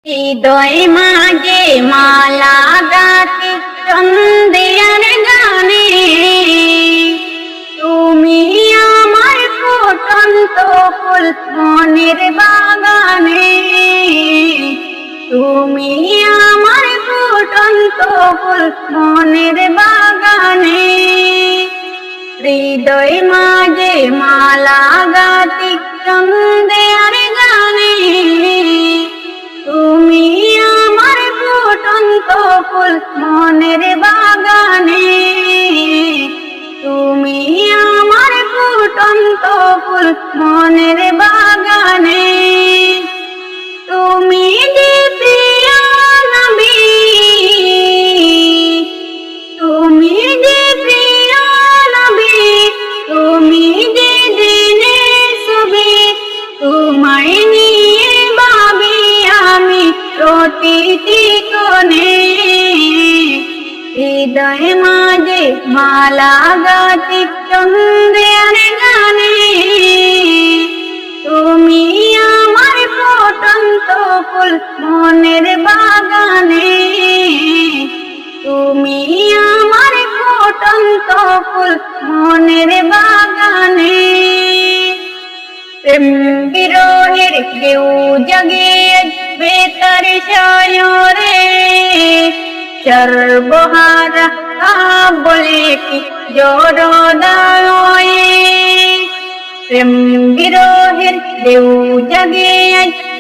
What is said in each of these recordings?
হৃদয় মাঝে মালা গাতি সন্ধ্যার গানে, তুমি আমার ফুটন্ত ফুল মনের বাগানে, তুমি আমার ফুটন্ত ফুল মনের বাগানে। হৃদয় মাঝে মালা গাতি সন্ধ্যার গানে, তুমি আমার ফুটন্ত ফুল মনের বাগানে, তুমি আমার ফুটন্ত ফুল মনের বাগানে। তুমি যে প্রিয় নবী, তুমি যে প্রিয় নবী, তুমি যে দিনের ছবি, তোমায় নিয়ে ভাবি আমি প্রতিটি কোণে। হৃদয় মাঝে মালা গাতি সন্ধ্যার গানে, তুমি আমার ফুটন্ত ফুল মনের বাগানে, তুমি আমার ফুটন্ত ফুল মনের বাগানে। প্রেম বিরহের কেউ জাগে বেতার সায়রে, সর্বহারা বলে কি জড়দায়ে। প্রেম বিরহের কেউ জাগে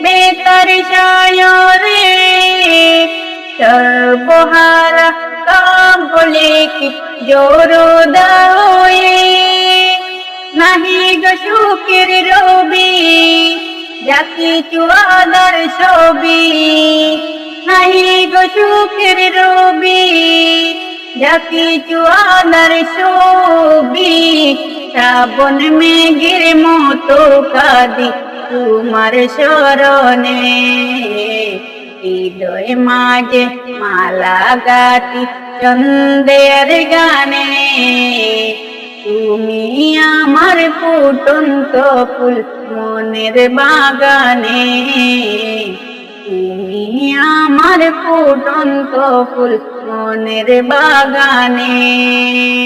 বেতার সায়রে, সর্বহারা বলে কি জড়দায়ে। নাহি গো সুখের রবি যা কিছু আদার ছবি, নাহি গো সুখের রবি যা কিছু আদার ছবি। শ্রাবণ মেঘের মতো কাঁদি তোমার শরণে, হৃদয় মাঝে মালা গাতি সন্ধ্যার গানে, তুমি আমার ফুটন্ত ফুল মনের বাগানে, তুমি আমার ফুটন্ত ফুল মনের বাগানে।